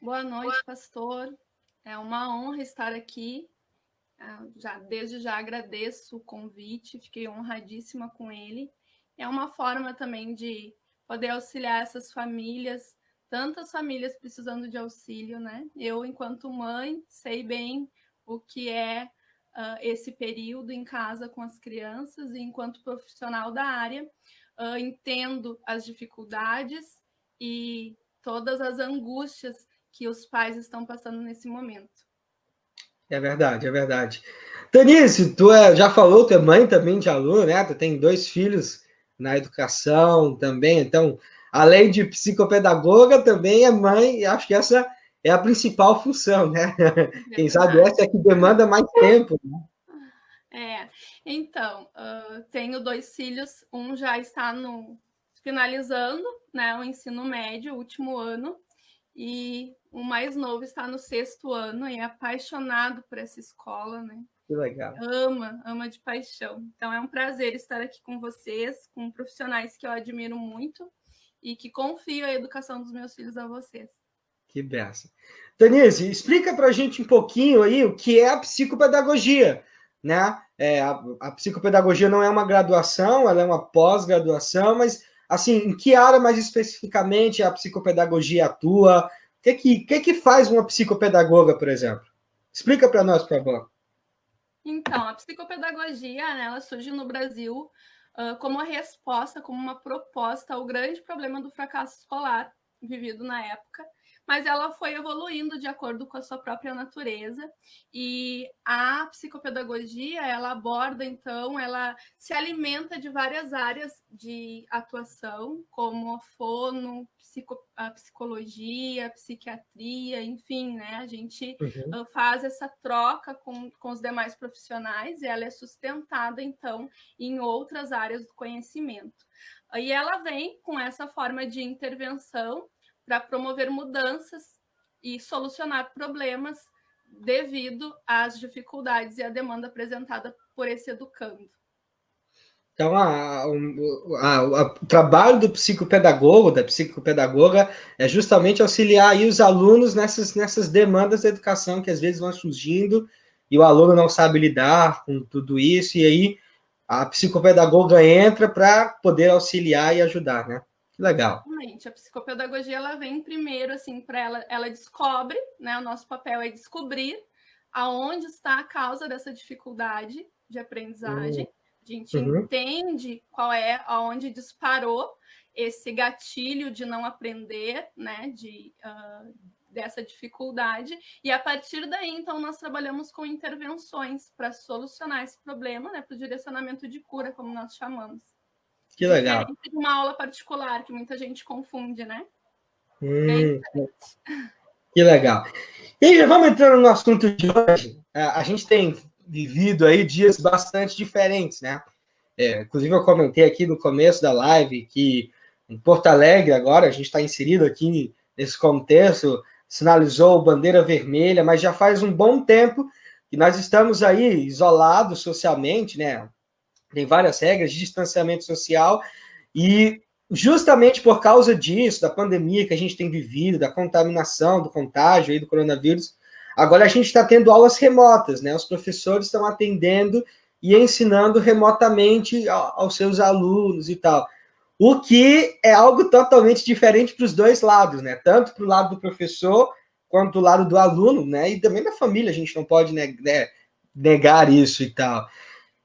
Boa noite, pastor. É uma honra estar aqui. Desde já agradeço o convite, fiquei honradíssima com ele. É uma forma também de poder auxiliar essas famílias, tantas famílias precisando de auxílio, né? Eu, enquanto mãe, sei bem o que é esse período em casa com as crianças, e enquanto profissional da área, entendo as dificuldades e todas as angústias que os pais estão passando nesse momento. É verdade, é verdade. Denise, já falou, tu é mãe também de aluno, né? Tu tem 2 filhos na educação também, então, além de psicopedagoga, também é mãe, e acho que essa é a principal função, né? Quem sabe Verdade. essa é que demanda mais tempo. Então, tenho 2 filhos, um já está finalizando, né, o ensino médio, o último ano, e o mais novo está no 6º ano e é apaixonado por essa escola, né? Que legal. Ama de paixão. Então é um prazer estar aqui com vocês, com profissionais que eu admiro muito e que confio a educação dos meus filhos a vocês. Que benção. Denise, explica para a gente um pouquinho aí o que é a psicopedagogia, né? A psicopedagogia não é uma graduação, ela é uma pós-graduação, mas, assim, em que área mais especificamente a psicopedagogia atua? O que faz uma psicopedagoga, por exemplo? Explica para nós, por favor. Então, a psicopedagogia, né, ela surge no Brasil como uma resposta, como uma proposta ao grande problema do fracasso escolar vivido na época, mas ela foi evoluindo de acordo com a sua própria natureza, e a psicopedagogia, ela aborda, então, ela se alimenta de várias áreas de atuação, como a fono, a psicologia, a psiquiatria, enfim, né, a gente Uhum. faz essa troca com os demais profissionais, e ela é sustentada, então, em outras áreas do conhecimento. E ela vem com essa forma de intervenção para promover mudanças e solucionar problemas devido às dificuldades e à demanda apresentada por esse educando. Então, o trabalho do psicopedagogo, da psicopedagoga, é justamente auxiliar aí os alunos nessas demandas da educação que às vezes vão surgindo e o aluno não sabe lidar com tudo isso, e aí a psicopedagoga entra para poder auxiliar e ajudar, né? Que legal. Exatamente. A psicopedagogia, ela vem primeiro, assim, para ela descobre, né? O nosso papel é descobrir aonde está a causa dessa dificuldade de aprendizagem. A gente Uhum. entende qual é aonde disparou esse gatilho de não aprender, né? Dessa dificuldade, e a partir daí, então, nós trabalhamos com intervenções para solucionar esse problema, né? Para o direcionamento de cura, como nós chamamos. Que legal. Diferente de uma aula particular, que muita gente confunde, né? Bem Hum, diferente. que legal. E vamos entrando no assunto de hoje. A gente tem vivido aí dias bastante diferentes, né? Inclusive, eu comentei aqui no começo da live que em Porto Alegre, agora, a gente está inserido aqui nesse contexto, sinalizou bandeira vermelha, mas já faz um bom tempo que nós estamos aí isolados socialmente, né? Tem várias regras de distanciamento social, e justamente por causa disso, da pandemia que a gente tem vivido, da contaminação, do contágio aí do coronavírus, agora a gente está tendo aulas remotas, né? Os professores estão atendendo e ensinando remotamente aos seus alunos e tal. O que é algo totalmente diferente para os dois lados, né? Tanto para o lado do professor quanto do lado do aluno, né? E também da família, a gente não pode negar isso e tal.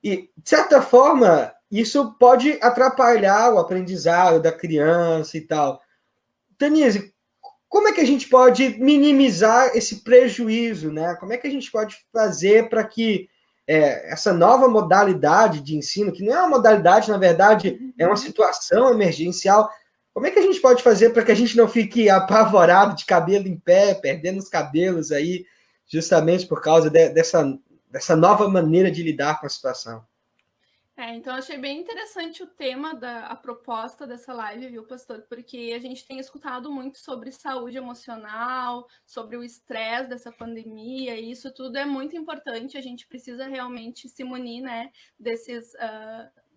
E, de certa forma, isso pode atrapalhar o aprendizado da criança e tal. Denise, como é que a gente pode minimizar esse prejuízo, né? Como é que a gente pode fazer para que essa nova modalidade de ensino, que não é uma modalidade, na verdade, é uma Uhum. situação emergencial, como é que a gente pode fazer para que a gente não fique apavorado de cabelo em pé, perdendo os cabelos aí, justamente por causa dessa nova maneira de lidar com a situação? Então eu achei bem interessante o tema a proposta dessa live, viu, pastor? Porque a gente tem escutado muito sobre saúde emocional, sobre o estresse dessa pandemia, e isso tudo é muito importante. A gente precisa realmente se munir, né,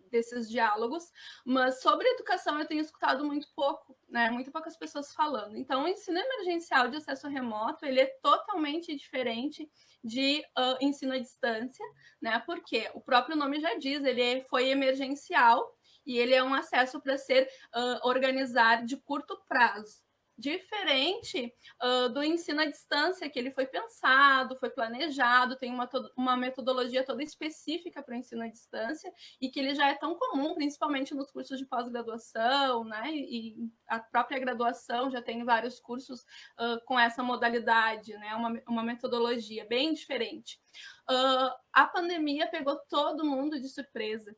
desses diálogos, mas sobre educação eu tenho escutado muito pouco, né? Muito poucas pessoas falando. Então, o ensino emergencial de acesso remoto, ele é totalmente diferente de ensino à distância, né? Porque o próprio nome já diz, ele foi emergencial e ele é um acesso para ser organizado de curto prazo. Diferente do ensino à distância, que ele foi pensado, foi planejado, tem uma metodologia toda específica para o ensino à distância e que ele já é tão comum, principalmente nos cursos de pós-graduação, né? E a própria graduação já tem vários cursos com essa modalidade, né? Uma metodologia bem diferente. A pandemia pegou todo mundo de surpresa,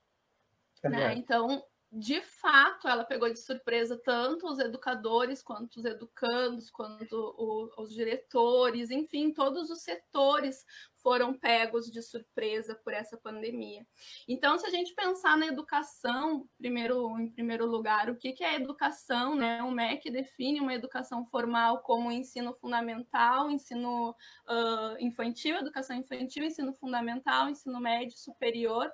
né? Então, de fato, ela pegou de surpresa tanto os educadores, quanto os educandos, quanto os diretores, enfim, todos os setores foram pegos de surpresa por essa pandemia. Então, se a gente pensar na educação, em primeiro lugar, o que é educação, né? O MEC define uma educação formal como ensino fundamental, ensino infantil, educação infantil, ensino fundamental, ensino médio, superior,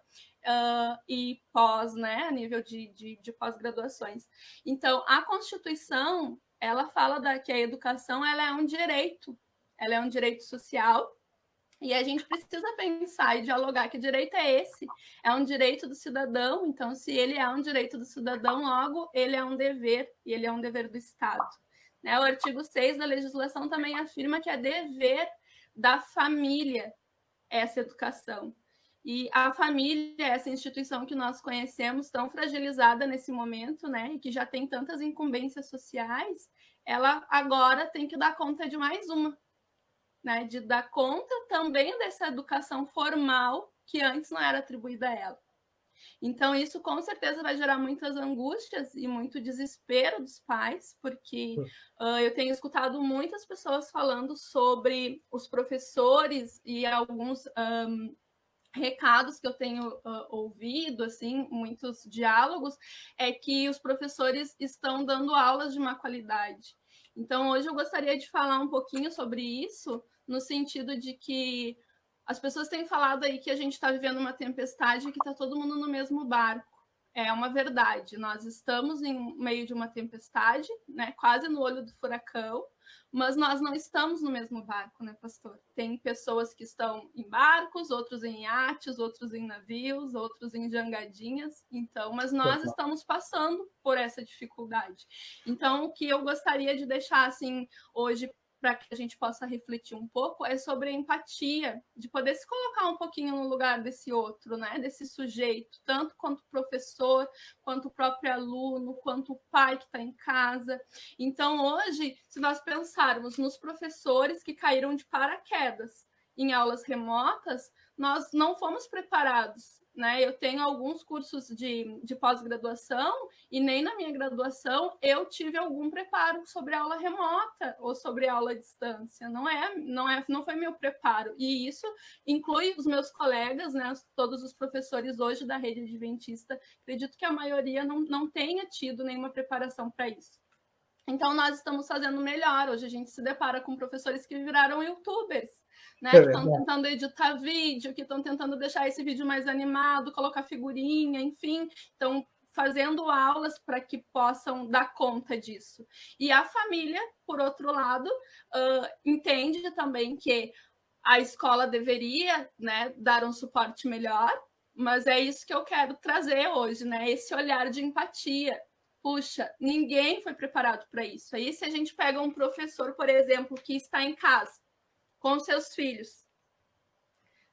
e pós, né, a nível de pós-graduações. Então, a Constituição, ela fala que a educação ela é um direito social, e a gente precisa pensar e dialogar que direito é esse? É um direito do cidadão, então, se ele é um direito do cidadão, logo, ele é um dever, e ele é um dever do Estado. Né? O artigo 6 da legislação também afirma que é dever da família essa educação. E a família, essa instituição que nós conhecemos, tão fragilizada nesse momento, né, e que já tem tantas incumbências sociais, ela agora tem que dar conta de mais uma, né, de dar conta também dessa educação formal que antes não era atribuída a ela. Então, isso com certeza vai gerar muitas angústias e muito desespero dos pais, porque eu tenho escutado muitas pessoas falando sobre os professores e alguns recados que eu tenho ouvido, assim, muitos diálogos, é que os professores estão dando aulas de má qualidade. Então, hoje eu gostaria de falar um pouquinho sobre isso, no sentido de que as pessoas têm falado aí que a gente está vivendo uma tempestade e que está todo mundo no mesmo barco. É uma verdade, nós estamos em meio de uma tempestade, né, quase no olho do furacão, mas nós não estamos no mesmo barco, né, pastor? Tem pessoas que estão em barcos, outros em iates, outros em navios, outros em jangadinhas, então, mas nós estamos passando por essa dificuldade. Então, o que eu gostaria de deixar, assim, hoje, para que a gente possa refletir um pouco, é sobre a empatia, de poder se colocar um pouquinho no lugar desse outro, né? Desse sujeito, tanto quanto o professor, quanto o próprio aluno, quanto o pai que está em casa. Então, hoje, se nós pensarmos nos professores que caíram de paraquedas em aulas remotas, nós não fomos preparados, né? Eu tenho alguns cursos de pós-graduação e nem na minha graduação eu tive algum preparo sobre aula remota ou sobre aula à distância. Não foi meu preparo. E isso inclui os meus colegas, né? Todos os professores hoje da rede adventista. Acredito que a maioria não tenha tido nenhuma preparação para isso. Então, nós estamos fazendo melhor. Hoje a gente se depara com professores que viraram youtubers, né? Que estão tentando editar vídeo, que estão tentando deixar esse vídeo mais animado, colocar figurinha, enfim. Estão fazendo aulas para que possam dar conta disso. E a família, por outro lado, entende também que a escola deveria, né, dar um suporte melhor, mas é isso que eu quero trazer hoje, né? Esse olhar de empatia. Puxa, ninguém foi preparado para isso. Aí, se a gente pega um professor, por exemplo, que está em casa com seus filhos,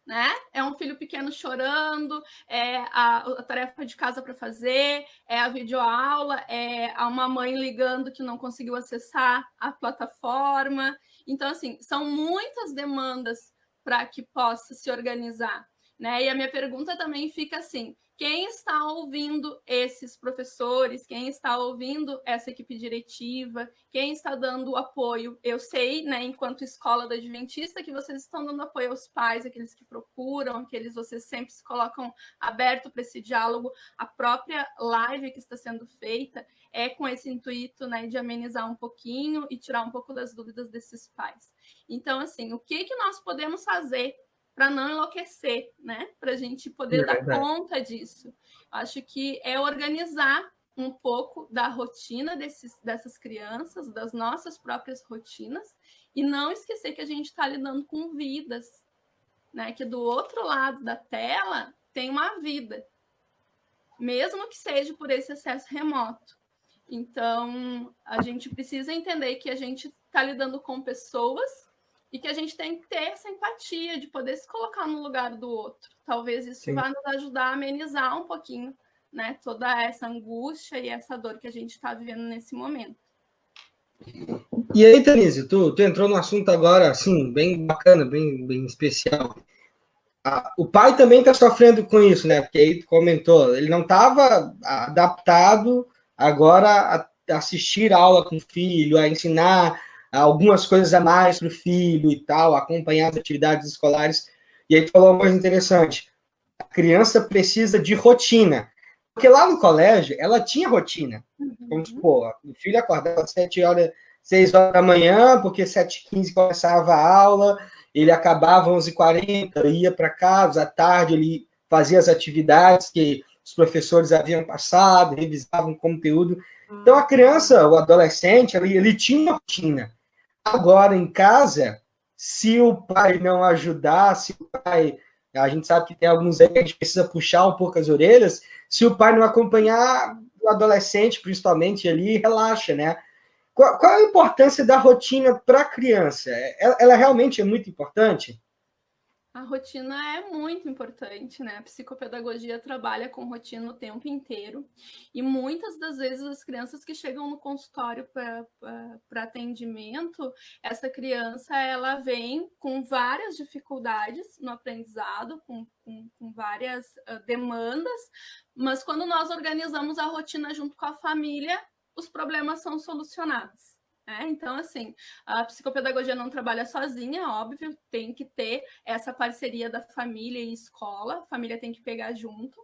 né? É um filho pequeno chorando, é a tarefa de casa para fazer, é a videoaula, é uma mãe ligando que não conseguiu acessar a plataforma. Então, assim, são muitas demandas para que possa se organizar, né? E a minha pergunta também fica assim: quem está ouvindo esses professores, quem está ouvindo essa equipe diretiva, quem está dando apoio? Eu sei, né, enquanto escola da Adventista, que vocês estão dando apoio aos pais, aqueles que procuram, aqueles vocês sempre se colocam aberto para esse diálogo. A própria live que está sendo feita é com esse intuito, né, de amenizar um pouquinho e tirar um pouco das dúvidas desses pais. Então, assim, o que nós podemos fazer para não enlouquecer, né? Para a gente poder dar conta disso. Acho que é organizar um pouco da rotina dessas crianças, das nossas próprias rotinas, e não esquecer que a gente está lidando com vidas, né? Que do outro lado da tela tem uma vida, mesmo que seja por esse acesso remoto. Então, a gente precisa entender que a gente está lidando com pessoas e que a gente tem que ter essa empatia de poder se colocar no lugar do outro. Talvez isso vá nos ajudar a amenizar um pouquinho, né, toda essa angústia e essa dor que a gente está vivendo nesse momento. E aí, Tanise, tu entrou no assunto agora, assim, bem bacana, bem especial. O pai também está sofrendo com isso, né? Porque aí tu comentou, ele não estava adaptado agora a assistir aula com o filho, a ensinar algumas coisas a mais para o filho e tal, acompanhar as atividades escolares. E aí tu falou uma coisa interessante. A criança precisa de rotina. Porque lá no colégio, ela tinha rotina. Vamos supor, o filho acordava às 6 horas da manhã, porque 7h15 começava a aula, ele acabava às 11h40, ia para casa, à tarde ele fazia as atividades que os professores haviam passado, revisavam o conteúdo. Então, a criança, o adolescente, ele tinha uma rotina. Agora, em casa, se o pai não ajudar, se o pai... A gente sabe que tem alguns aí que a gente precisa puxar um pouco as orelhas. Se o pai não acompanhar, o adolescente, principalmente, ali, relaxa, né? Qual a importância da rotina para a criança? Ela realmente é muito importante? A rotina é muito importante, né? A psicopedagogia trabalha com rotina o tempo inteiro e muitas das vezes as crianças que chegam no consultório para atendimento, essa criança ela vem com várias dificuldades no aprendizado, com várias demandas, mas quando nós organizamos a rotina junto com a família, os problemas são solucionados. Então, assim, a psicopedagogia não trabalha sozinha, óbvio, tem que ter essa parceria da família e escola, a família tem que pegar junto,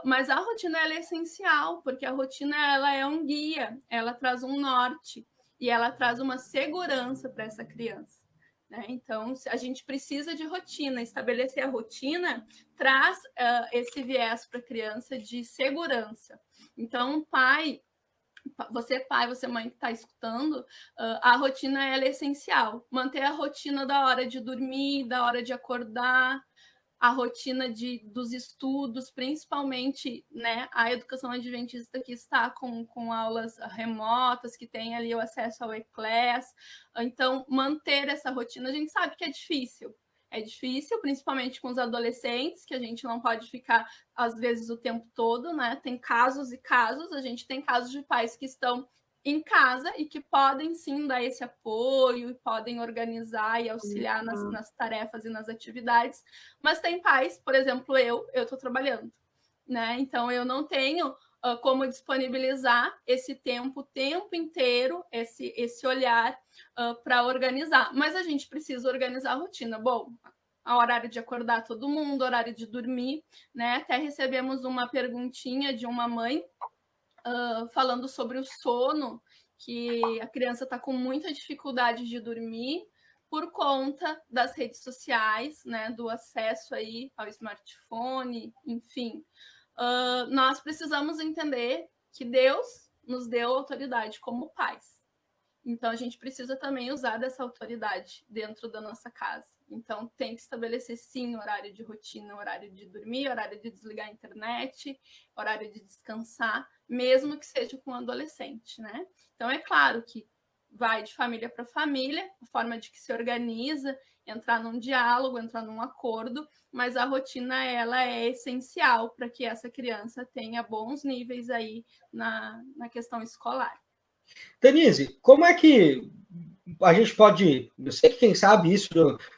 mas a rotina ela é essencial, porque a rotina ela é um guia, ela traz um norte e ela traz uma segurança para essa criança. Então, a gente precisa de rotina, estabelecer a rotina traz esse viés para a criança de segurança. Então, você pai, você mãe que está escutando, a rotina ela é essencial. Manter a rotina da hora de dormir, da hora de acordar, a rotina dos estudos, principalmente, né, a educação adventista que está com aulas remotas, que tem ali o acesso ao e-class. Então, manter essa rotina, a gente sabe que é difícil. É difícil, principalmente com os adolescentes, que a gente não pode ficar, às vezes, o tempo todo, né? Tem casos e casos, a gente tem casos de pais que estão em casa e que podem, sim, dar esse apoio e podem organizar e auxiliar nas tarefas e nas atividades, mas tem pais, por exemplo, eu estou trabalhando, né? Então, eu não tenho como disponibilizar esse tempo o tempo inteiro, esse olhar para organizar. Mas a gente precisa organizar a rotina. Bom, a horário de acordar todo mundo, horário de dormir, né? Até recebemos uma perguntinha de uma mãe falando sobre o sono, que a criança está com muita dificuldade de dormir por conta das redes sociais, né? Do acesso aí ao smartphone, enfim. Nós precisamos entender que Deus nos deu autoridade como pais. Então, a gente precisa também usar dessa autoridade dentro da nossa casa. Então, tem que estabelecer, sim, horário de rotina, horário de dormir, horário de desligar a internet, horário de descansar, mesmo que seja com um adolescente, né? Então, é claro que vai de família para família, a forma de que se organiza, entrar num diálogo, entrar num acordo, mas a rotina ela é essencial para que essa criança tenha bons níveis aí na questão escolar. Denise, como é que a gente pode... Eu sei que quem sabe isso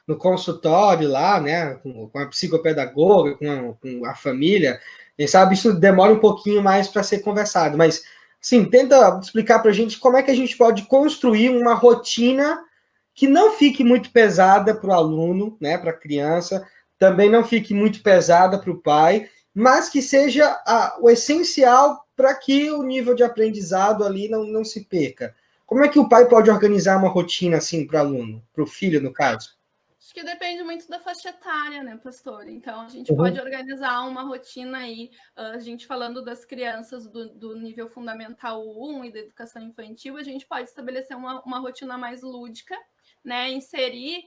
no consultório lá, né, com a psicopedagoga, com a família, quem sabe isso demora um pouquinho mais para ser conversado, mas, sim, tenta explicar para a gente como é que a gente pode construir uma rotina que não fique muito pesada para o aluno, né, para a criança, também não fique muito pesada para o pai, mas que seja o essencial para que o nível de aprendizado ali não se perca. Como é que o pai pode organizar uma rotina assim para o aluno, para o filho, no caso? Acho que depende muito da faixa etária, né, pastor? Então, a gente pode organizar uma rotina aí, a gente falando das crianças do nível fundamental 1 e da educação infantil, a gente pode estabelecer uma rotina mais lúdica, né? Inserir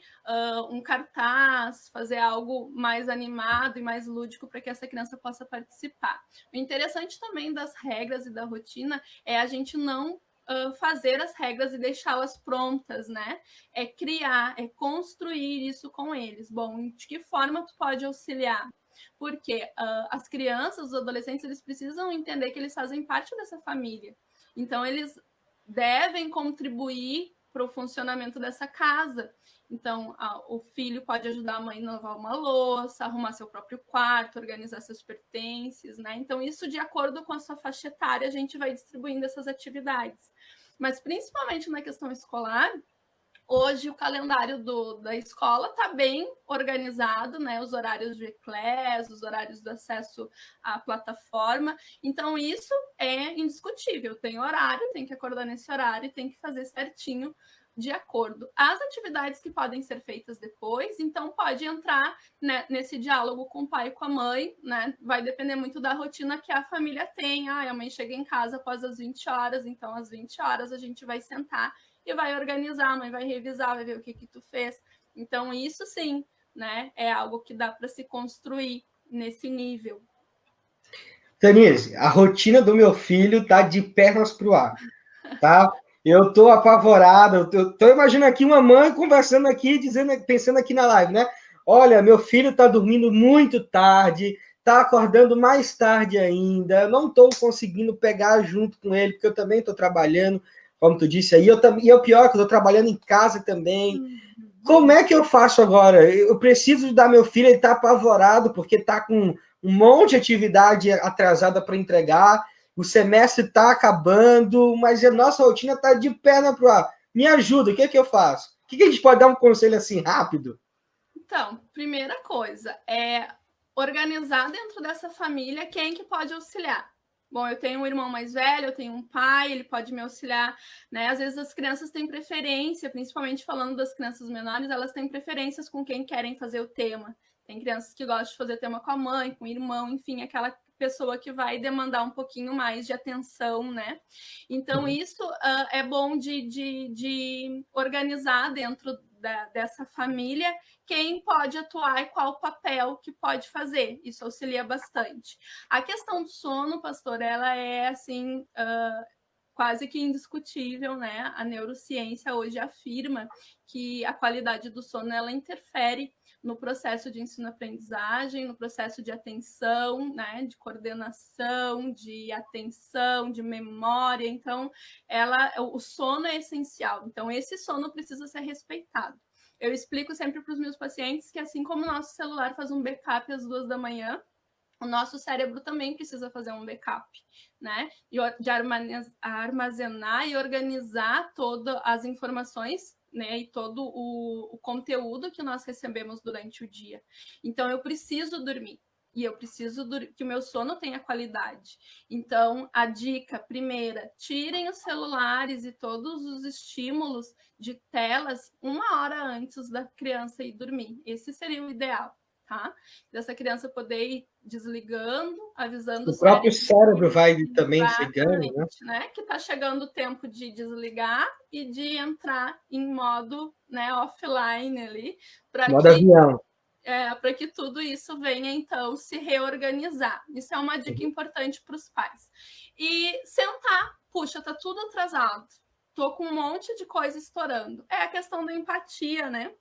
um cartaz, fazer algo mais animado e mais lúdico para que essa criança possa participar. O interessante também das regras e da rotina é a gente não fazer as regras e deixá-las prontas, né? É criar, é construir isso com eles. Bom, de que forma tu pode auxiliar? Porque as crianças, os adolescentes, eles precisam entender que eles fazem parte dessa família. Então, eles devem contribuir para o funcionamento dessa casa. Então, o filho pode ajudar a mãe a lavar uma louça, arrumar seu próprio quarto, organizar seus pertences, né? Então, isso de acordo com a sua faixa etária, a gente vai distribuindo essas atividades. Mas, principalmente na questão escolar, hoje o calendário da escola está bem organizado, né? Os horários de classe, os horários do acesso à plataforma. Então, isso é indiscutível. Tem horário, tem que acordar nesse horário e tem que fazer certinho de acordo. As atividades que podem ser feitas depois, então pode entrar, né, nesse diálogo com o pai e com a mãe, né? Vai depender muito da rotina que a família tem. A mãe chega em casa após as 20 horas, então às 20 horas a gente vai sentar e vai organizar, a mãe vai revisar, vai ver o que tu fez. Então, isso sim, né, é algo que dá para se construir nesse nível. Tanise, a rotina do meu filho tá de pernas pro ar, tá? Eu tô apavorado, eu tô imaginando aqui uma mãe conversando aqui, pensando aqui na live, né? Olha, meu filho tá dormindo muito tarde, tá acordando mais tarde ainda, eu não tô conseguindo pegar junto com ele, porque eu também tô trabalhando, como tu disse aí, e o pior é que eu tô trabalhando em casa também. Como é que eu faço agora? Eu preciso dar meu filho, ele tá apavorado, porque tá com um monte de atividade atrasada para entregar, o semestre está acabando, mas a nossa rotina está de perna pro ar. Me ajuda, o que é que eu faço? O que a gente pode dar um conselho assim rápido? Então, primeira coisa é organizar dentro dessa família quem que pode auxiliar. Bom, eu tenho um irmão mais velho, eu tenho um pai, ele pode me auxiliar, né? Às vezes as crianças têm preferência, principalmente falando das crianças menores, elas têm preferências com quem querem fazer o tema. Tem crianças que gostam de fazer tema com a mãe, com o irmão, enfim, aquela pessoa que vai demandar um pouquinho mais de atenção, né? Então, isso é bom de organizar dentro dessa família quem pode atuar e qual papel que pode fazer. Isso auxilia bastante. A questão do sono, pastor, ela é assim quase que indiscutível, né? A neurociência hoje afirma que a qualidade do sono ela interfere no processo de ensino-aprendizagem, no processo de atenção, né, de coordenação, de atenção, de memória. Então, o sono é essencial. Então, esse sono precisa ser respeitado. Eu explico sempre para os meus pacientes que, assim como o nosso celular faz um backup às 2 da manhã, o nosso cérebro também precisa fazer um backup, né? De armazenar e organizar todas as informações, né? E todo o conteúdo que nós recebemos durante o dia. Então, eu preciso dormir. E eu preciso que o meu sono tenha qualidade. Então, a dica primeira, tirem os celulares e todos os estímulos de telas 1 hora antes da criança ir dormir. Esse seria o ideal. Tá? Dessa criança poder ir desligando, avisando O próprio cérebro vai também desligando, né? Que está chegando o tempo de desligar e de entrar em modo, né, offline ali, para que tudo isso venha, então, se reorganizar. Isso é uma dica importante para os pais. E sentar, puxa, tá tudo atrasado, tô com um monte de coisa estourando. É a questão da empatia, né?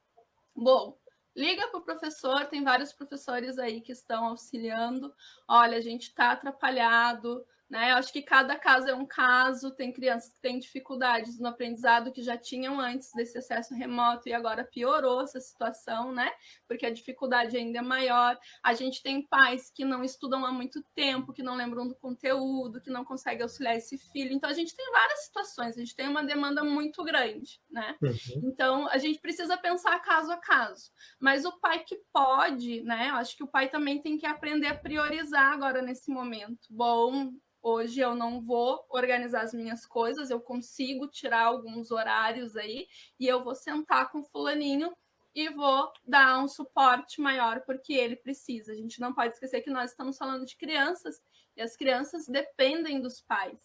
Bom, liga para o professor, tem vários professores aí que estão auxiliando. Olha, a gente está atrapalhado, né? Eu acho que cada caso é um caso. Tem crianças que têm dificuldades no aprendizado que já tinham antes desse acesso remoto e agora piorou essa situação, né? Porque a dificuldade ainda é maior. A gente tem pais que não estudam há muito tempo, que não lembram do conteúdo, que não conseguem auxiliar esse filho. Então, a gente tem várias situações, a gente tem uma demanda muito grande, né? Então, a gente precisa pensar caso a caso. Mas o pai que pode, né? Eu acho que o pai também tem que aprender a priorizar agora nesse momento. Bom, hoje eu não vou organizar as minhas coisas, eu consigo tirar alguns horários aí e eu vou sentar com fulaninho e vou dar um suporte maior porque ele precisa. A gente não pode esquecer que nós estamos falando de crianças e as crianças dependem dos pais.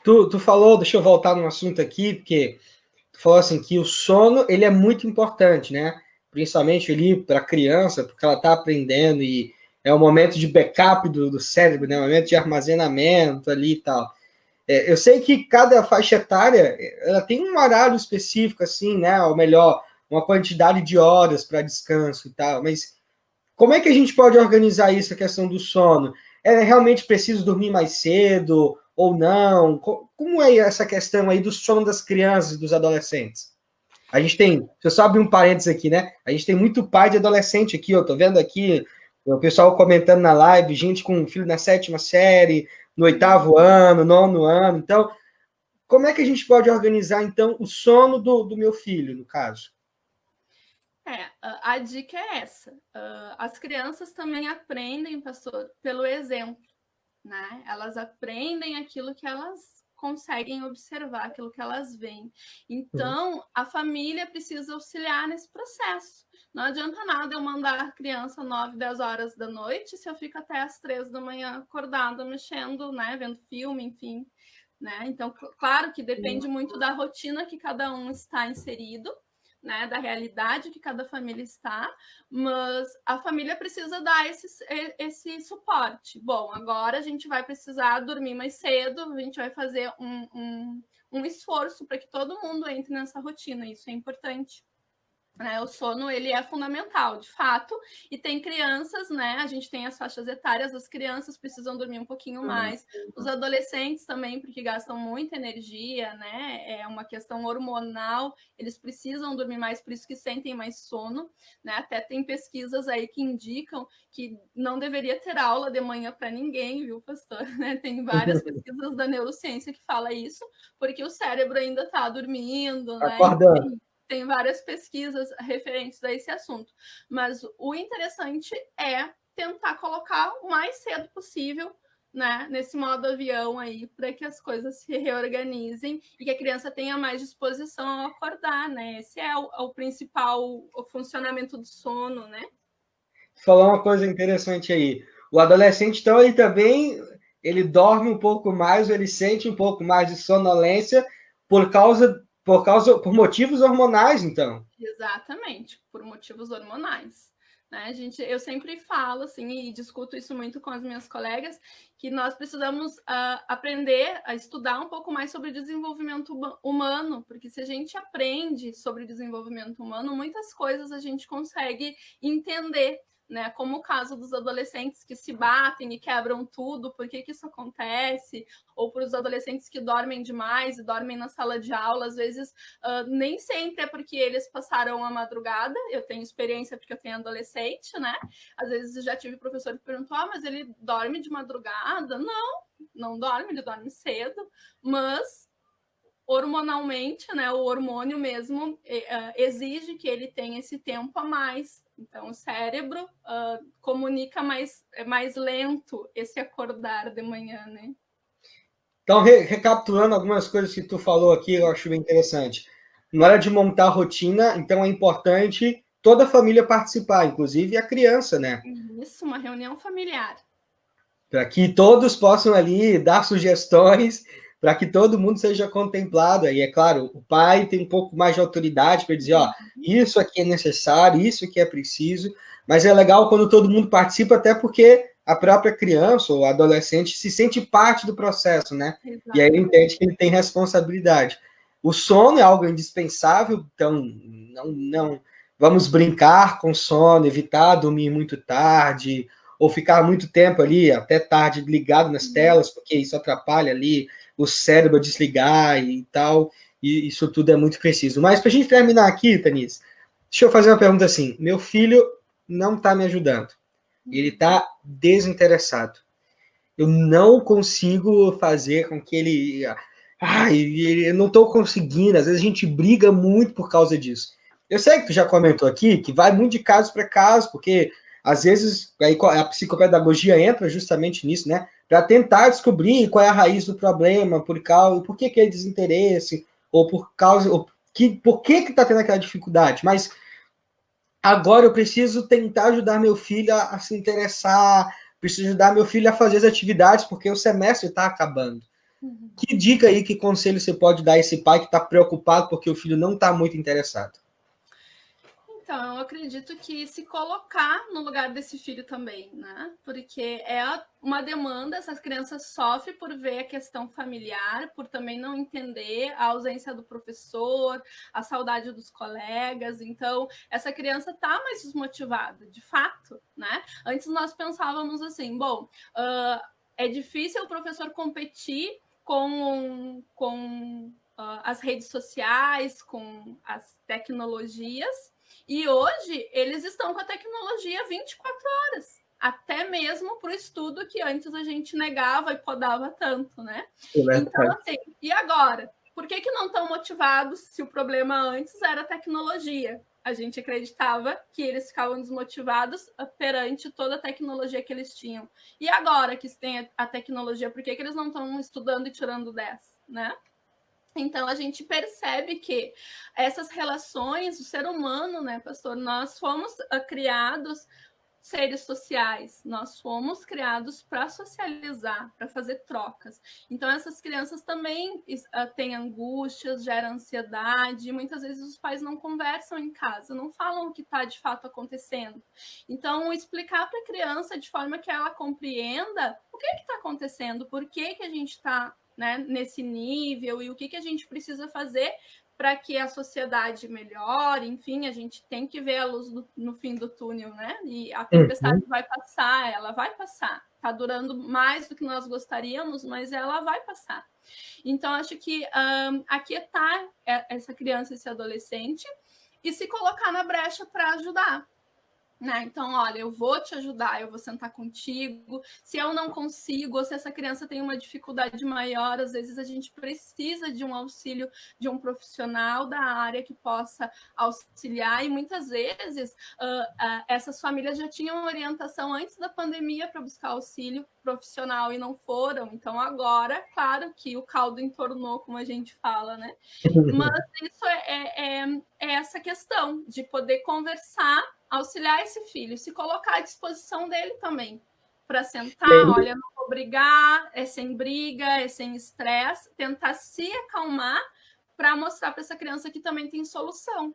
Tu falou, deixa eu voltar num assunto aqui, porque tu falou assim que o sono ele é muito importante, né? Principalmente ali para a criança, porque ela está aprendendo e é um momento de backup do cérebro, né? Um momento de armazenamento ali e tal. Eu sei que cada faixa etária ela tem um horário específico, assim, né? Ou melhor, uma quantidade de horas para descanso e tal, mas como é que a gente pode organizar isso, a questão do sono? É realmente preciso dormir mais cedo ou não? Como é essa questão aí do sono das crianças e dos adolescentes? A gente tem, deixa eu só abrir um parênteses aqui, né? A gente tem muito pai de adolescente aqui, eu tô vendo aqui o pessoal comentando na live, gente com filho na 7ª série, no 8º ano, 9º ano. Então, como é que a gente pode organizar, então, o sono do meu filho, no caso? A dica é essa. As crianças também aprendem, pastor, pelo exemplo, né? Elas aprendem aquilo que elas conseguem observar, aquilo que elas veem. Então, a família precisa auxiliar nesse processo. Não adianta nada eu mandar a criança 9, 10 horas da noite se eu fico até as 3 da manhã acordada, mexendo, né? Vendo filme, enfim. Né? Então, claro que depende muito da rotina que cada um está inserido, né, da realidade que cada família está, mas a família precisa dar esse suporte. Bom, agora a gente vai precisar dormir mais cedo, a gente vai fazer um esforço para que todo mundo entre nessa rotina, isso é importante. Né, o sono ele é fundamental, de fato, e tem crianças, né? A gente tem as faixas etárias, as crianças precisam dormir um pouquinho mais, os adolescentes também, porque gastam muita energia, né? É uma questão hormonal, eles precisam dormir mais, por isso que sentem mais sono, né? Até tem pesquisas aí que indicam que não deveria ter aula de manhã para ninguém, viu, pastor? Né? Tem várias pesquisas da neurociência que fala isso, porque o cérebro ainda está dormindo, né? Acordando. Enfim, tem várias pesquisas referentes a esse assunto. Mas o interessante é tentar colocar o mais cedo possível, né, nesse modo avião aí, para que as coisas se reorganizem e que a criança tenha mais disposição a acordar, né? Esse é o principal o funcionamento do sono, né? Falar uma coisa interessante aí. O adolescente, então, ele também ele dorme um pouco mais, ele sente um pouco mais de sonolência por motivos hormonais, então. Exatamente, por motivos hormonais. Né, gente, eu sempre falo assim e discuto isso muito com as minhas colegas que nós precisamos aprender a estudar um pouco mais sobre desenvolvimento humano, porque se a gente aprende sobre desenvolvimento humano, muitas coisas a gente consegue entender. Né, como o caso dos adolescentes que se batem e quebram tudo, por que isso acontece? Ou para os adolescentes que dormem demais e dormem na sala de aula, às vezes nem sempre é porque eles passaram a madrugada, eu tenho experiência porque eu tenho adolescente, né? Às vezes já tive professor que perguntou, mas ele dorme de madrugada? Não dorme, ele dorme cedo, mas hormonalmente, né, o hormônio mesmo exige que ele tenha esse tempo a mais. Então, o cérebro comunica mais lento esse acordar de manhã, né? Então, recapitulando algumas coisas que tu falou aqui, eu acho bem interessante. Na hora de montar a rotina, então é importante toda a família participar, inclusive a criança, né? Isso, uma reunião familiar. Para que todos possam ali dar sugestões, para que todo mundo seja contemplado. E é claro, o pai tem um pouco mais de autoridade para dizer, ó, isso aqui é necessário, isso aqui é preciso, mas é legal quando todo mundo participa, até porque a própria criança ou adolescente se sente parte do processo, né? Exatamente. E aí ele entende que ele tem responsabilidade. O sono é algo indispensável, então não vamos brincar com sono, evitar dormir muito tarde, ou ficar muito tempo ali, até tarde, ligado nas telas, porque isso atrapalha ali o cérebro a desligar e tal, e isso tudo é muito preciso. Mas para a gente terminar aqui, Tanis, deixa eu fazer uma pergunta assim. Meu filho não está me ajudando. Ele está desinteressado. Eu não consigo fazer com que ele... eu não estou conseguindo. Às vezes a gente briga muito por causa disso. Eu sei que tu já comentou aqui que vai muito de caso para caso, porque às vezes aí a psicopedagogia entra justamente nisso, né? Para tentar descobrir qual é a raiz do problema, por que é desinteresse, ou por que está tendo aquela dificuldade. Mas agora eu preciso tentar ajudar meu filho a se interessar, preciso ajudar meu filho a fazer as atividades, porque o semestre está acabando. Que dica aí, que conselho você pode dar a esse pai que está preocupado porque o filho não está muito interessado? Então, eu acredito que se colocar no lugar desse filho também, né? Porque é uma demanda, essas crianças sofrem por ver a questão familiar, por também não entender a ausência do professor, a saudade dos colegas. Então, essa criança está mais desmotivada, de fato, né? Antes nós pensávamos assim, bom, é difícil o professor competir com as redes sociais, com as tecnologias, e hoje eles estão com a tecnologia 24 horas, até mesmo para o estudo que antes a gente negava e podava tanto, né? Então, assim, e agora? Por que não estão motivados se o problema antes era a tecnologia? A gente acreditava que eles ficavam desmotivados perante toda a tecnologia que eles tinham. E agora que tem a tecnologia, por que eles não estão estudando e tirando 10, né? Então, a gente percebe que essas relações, o ser humano, né, pastor, nós fomos criados seres sociais, nós fomos criados para socializar, para fazer trocas. Então, essas crianças também têm angústias, geram ansiedade, e muitas vezes os pais não conversam em casa, não falam o que está de fato acontecendo. Então, explicar para a criança de forma que ela compreenda o que está acontecendo, por que a gente está, né, nesse nível e o que a gente precisa fazer para que a sociedade melhore. Enfim, a gente tem que ver a luz no fim do túnel, né? E a tempestade vai passar, ela vai passar. Está durando mais do que nós gostaríamos, mas ela vai passar. Então, acho que aquietar essa criança, esse adolescente, e se colocar na brecha para ajudar. Né? Então, olha, eu vou te ajudar, eu vou sentar contigo. Se eu não consigo, ou se essa criança tem uma dificuldade maior, às vezes a gente precisa de um auxílio de um profissional da área que possa auxiliar. E muitas vezes essas famílias já tinham orientação antes da pandemia para buscar auxílio profissional e não foram. Então, agora, claro que o caldo entornou, como a gente fala, né? Mas isso é essa questão de poder conversar, auxiliar esse filho, se colocar à disposição dele também, para sentar, olha, não vou brigar, é sem briga, é sem estresse, tentar se acalmar para mostrar para essa criança que também tem solução.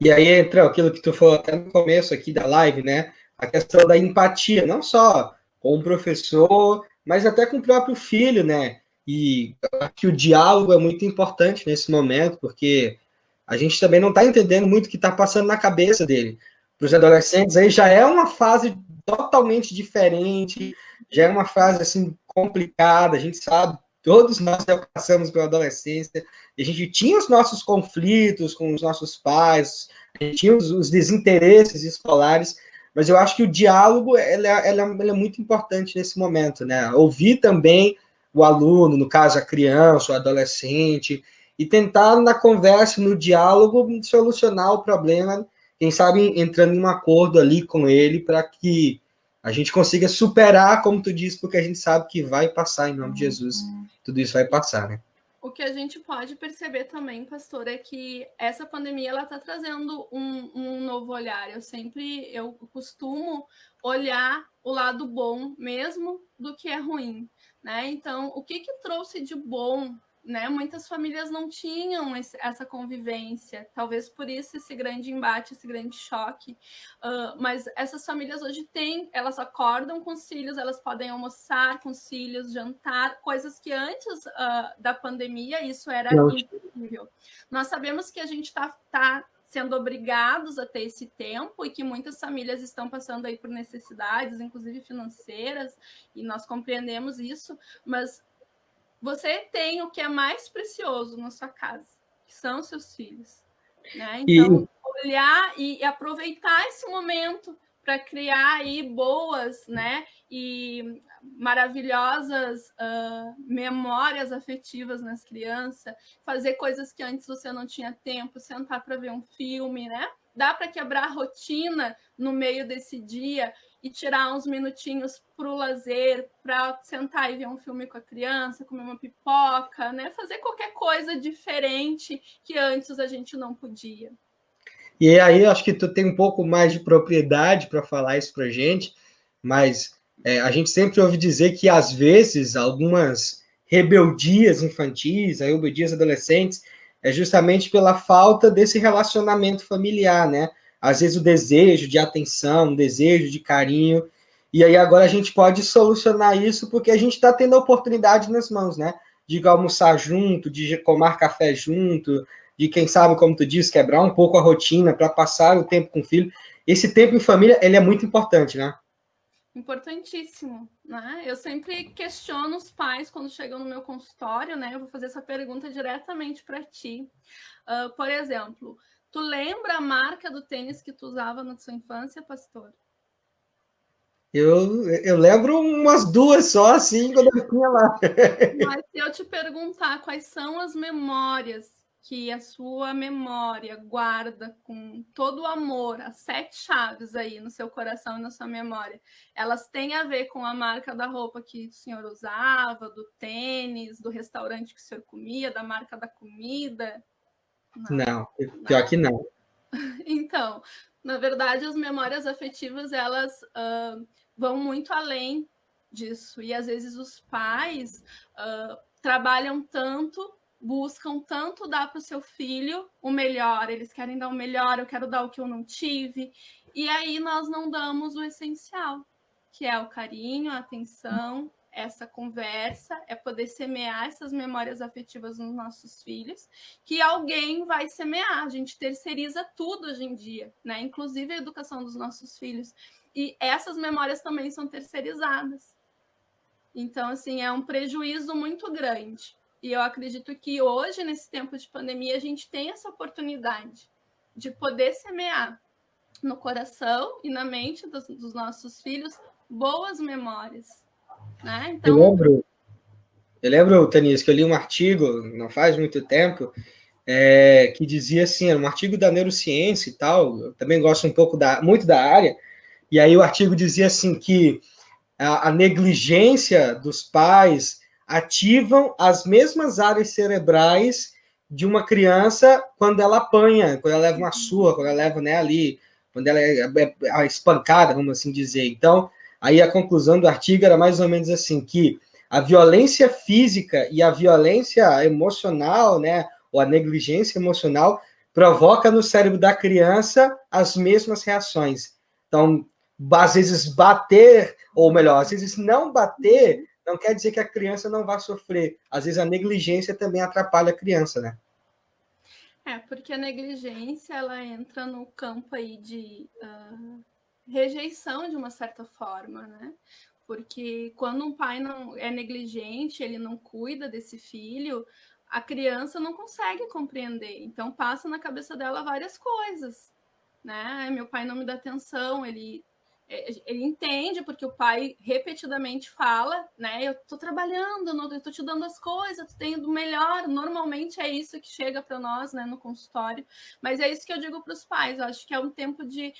E aí entra aquilo que tu falou até no começo aqui da live, né? A questão da empatia, não só com o professor, mas até com o próprio filho, né? E que o diálogo é muito importante nesse momento, porque a gente também não está entendendo muito o que está passando na cabeça dele. Para os adolescentes aí já é uma fase totalmente diferente, já é uma fase assim complicada, a gente sabe, todos nós já passamos pela adolescência, e a gente tinha os nossos conflitos com os nossos pais, a gente tinha os desinteresses escolares, mas eu acho que o diálogo ele é muito importante nesse momento, né? Ouvir também o aluno, no caso a criança, o adolescente, e tentar na conversa, no diálogo, solucionar o problema, quem sabe entrando em um acordo ali com ele para que a gente consiga superar, como tu disse, porque a gente sabe que vai passar em nome de Jesus. Tudo isso vai passar, né? O que a gente pode perceber também, pastor, é que essa pandemia ela está trazendo um novo olhar. Eu costumo olhar o lado bom mesmo do que é ruim, né? Então, o que trouxe de bom, né? Muitas famílias não tinham essa convivência, talvez por isso esse grande embate, esse grande choque. Mas essas famílias hoje têm, elas acordam com os filhos, elas podem almoçar com os filhos, jantar, coisas que antes da pandemia isso era impossível. Nós sabemos que a gente está sendo obrigados a ter esse tempo e que muitas famílias estão passando aí por necessidades, inclusive financeiras, e nós compreendemos isso, mas você tem o que é mais precioso na sua casa, que são os seus filhos, né? Então, olhar e aproveitar esse momento para criar aí boas, né, e maravilhosas memórias afetivas nas crianças, fazer coisas que antes você não tinha tempo, sentar para ver um filme, né? Dá para quebrar a rotina no meio desse dia e tirar uns minutinhos para o lazer, para sentar e ver um filme com a criança, comer uma pipoca, né? Fazer qualquer coisa diferente que antes a gente não podia. E aí eu acho que tu tem um pouco mais de propriedade para falar isso para gente, mas a gente sempre ouve dizer que às vezes algumas rebeldias infantis, rebeldias adolescentes, é justamente pela falta desse relacionamento familiar, né? Às vezes o desejo de atenção, o desejo de carinho, e aí agora a gente pode solucionar isso porque a gente está tendo a oportunidade nas mãos, né? De almoçar junto, de tomar café junto, de quem sabe, como tu disse, quebrar um pouco a rotina para passar o tempo com o filho. Esse tempo em família, ele é muito importante, né? Importantíssimo, né? Eu sempre questiono os pais quando chegam no meu consultório, né? Eu vou fazer essa pergunta diretamente para ti. Por exemplo, tu lembra a marca do tênis que tu usava na sua infância, pastor? Eu lembro umas duas só, assim, quando eu tinha lá. Mas se eu te perguntar quais são as memórias que a sua memória guarda com todo o amor, as 7 chaves aí no seu coração e na sua memória, elas têm a ver com a marca da roupa que o senhor usava, do tênis, do restaurante que o senhor comia, da marca da comida? Não, Não, pior não. que não. Então, na verdade, as memórias afetivas, elas vão muito além disso. E às vezes os pais trabalham tanto, buscam tanto dar para o seu filho o melhor, eles querem dar o melhor, eu quero dar o que eu não tive. E aí nós não damos o essencial, que é o carinho, a atenção, essa conversa, é poder semear essas memórias afetivas nos nossos filhos, que alguém vai semear. A gente terceiriza tudo hoje em dia, né? Inclusive a educação dos nossos filhos. E essas memórias também são terceirizadas. Então, assim, é um prejuízo muito grande. E eu acredito que hoje, nesse tempo de pandemia, a gente tem essa oportunidade de poder semear no coração e na mente dos nossos filhos boas memórias, né? Eu Então, lembro, eu lembro, Tanis, que eu li um artigo, não faz muito tempo, que dizia assim, era um artigo da neurociência e tal, eu também gosto um pouco muito da área, e aí o artigo dizia assim que a negligência dos pais ativam as mesmas áreas cerebrais de uma criança quando ela apanha, quando ela leva uma surra, quando ela leva, né, ali, quando ela é espancada, vamos assim dizer. Então, aí a conclusão do artigo era mais ou menos assim, que a violência física e a violência emocional, né, ou a negligência emocional, provoca no cérebro da criança as mesmas reações. Então, às vezes bater, ou melhor, às vezes não bater, não quer dizer que a criança não vai sofrer. Às vezes a negligência também atrapalha a criança, né? porque a negligência ela entra no campo aí de rejeição de uma certa forma, né? Porque quando um pai não é negligente, ele não cuida desse filho, a criança não consegue compreender. Então passa na cabeça dela várias coisas, né? Meu pai não me dá atenção, ele entende porque o pai repetidamente fala, né? Eu tô trabalhando, eu tô te dando as coisas, tu tem do melhor. Normalmente é isso que chega para nós, né, no consultório. Mas é isso que eu digo para os pais. Eu acho que é um tempo de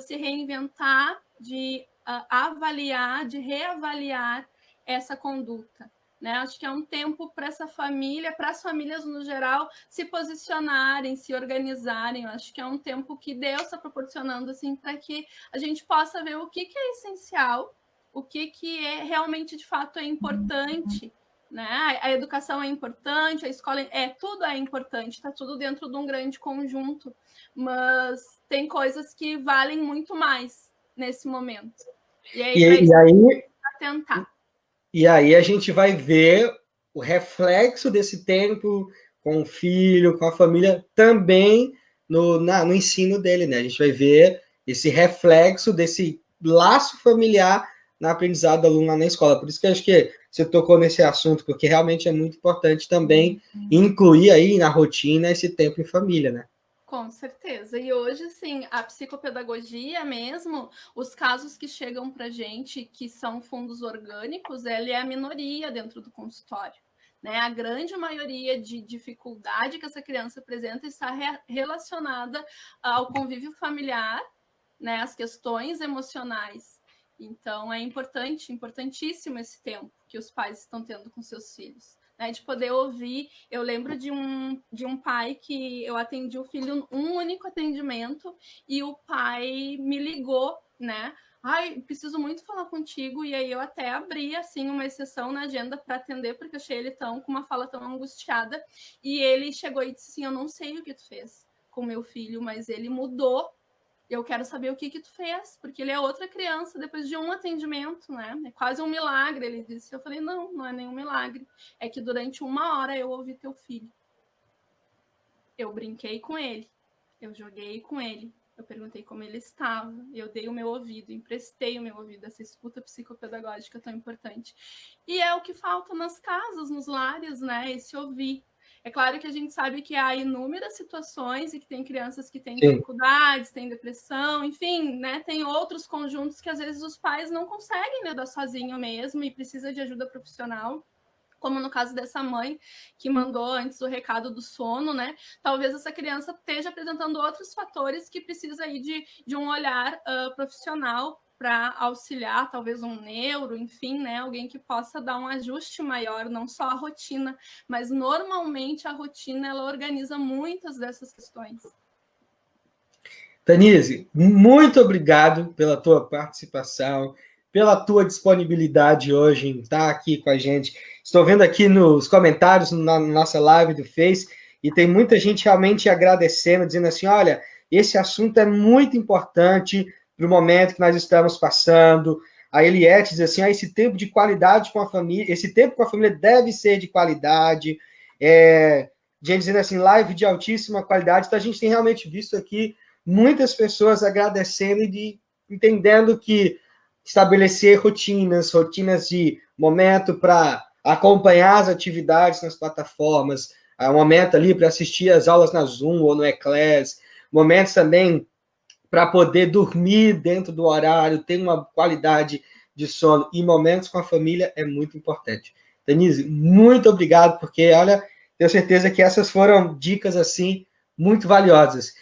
se reinventar, de avaliar, de reavaliar essa conduta. Né? Acho que é um tempo para essa família, para as famílias no geral, se posicionarem, se organizarem. Eu acho que é um tempo que Deus está proporcionando assim, para que a gente possa ver o que é essencial, o que é realmente de fato é importante. Né? A educação é importante, a escola tudo é importante, está tudo dentro de um grande conjunto, mas tem coisas que valem muito mais nesse momento. E aí, para isso, tentar. E aí a gente vai ver o reflexo desse tempo com o filho, com a família, também no ensino dele, né? A gente vai ver esse reflexo desse laço familiar na aprendizado do aluno lá na escola. Por isso que eu acho que você tocou nesse assunto, porque realmente é muito importante também incluir aí na rotina esse tempo em família, né? Com certeza. E hoje, sim, a psicopedagogia mesmo, os casos que chegam para a gente, que são fundos orgânicos, ele é a minoria dentro do consultório. Né? A grande maioria de dificuldade que essa criança apresenta está relacionada ao convívio familiar, né? As questões emocionais. Então, é importantíssimo esse tempo que os pais estão tendo com seus filhos. né, de poder ouvir. Eu lembro de um pai que eu atendi o filho um único atendimento e o pai me ligou, né? Ai, preciso muito falar contigo. E aí eu até abri, assim, uma exceção na agenda para atender, porque eu achei ele com uma fala tão angustiada. E ele chegou e disse assim, eu não sei o que tu fez com meu filho, mas ele mudou. Eu quero saber o que tu fez, porque ele é outra criança depois de um atendimento, né? É quase um milagre, ele disse. Eu falei, não, não é nenhum milagre. É que durante 1 hora eu ouvi teu filho. Eu brinquei com ele, eu joguei com ele, eu perguntei como ele estava, eu dei o meu ouvido, emprestei o meu ouvido, essa escuta psicopedagógica tão importante. E é o que falta nas casas, nos lares, né? Esse ouvir. É claro que a gente sabe que há inúmeras situações e que tem crianças que têm dificuldades, têm depressão, enfim, né? Tem outros conjuntos que às vezes os pais não conseguem lidar sozinho mesmo e precisa de ajuda profissional, como no caso dessa mãe que mandou antes o recado do sono, né? Talvez essa criança esteja apresentando outros fatores que precisa aí de um olhar profissional para auxiliar, talvez um neuro, enfim, né? Alguém que possa dar um ajuste maior, não só a rotina, mas normalmente a rotina ela organiza muitas dessas questões. Tanise, muito obrigado pela tua participação, pela tua disponibilidade hoje em estar aqui com a gente. Estou vendo aqui nos comentários na nossa live do Face e tem muita gente realmente agradecendo, dizendo assim, olha, esse assunto é muito importante para o momento que nós estamos passando. A Eliette diz assim, esse tempo de qualidade com a família, esse tempo com a família deve ser de qualidade. Gente dizendo assim, live de altíssima qualidade. Então, a gente tem realmente visto aqui muitas pessoas agradecendo e entendendo que estabelecer rotinas de momento para acompanhar as atividades nas plataformas, um momento ali para assistir as aulas na Zoom ou no Eclass, momentos também para poder dormir dentro do horário, ter uma qualidade de sono e momentos com a família é muito importante. Denise, muito obrigado, porque, olha, tenho certeza que essas foram dicas, assim, muito valiosas.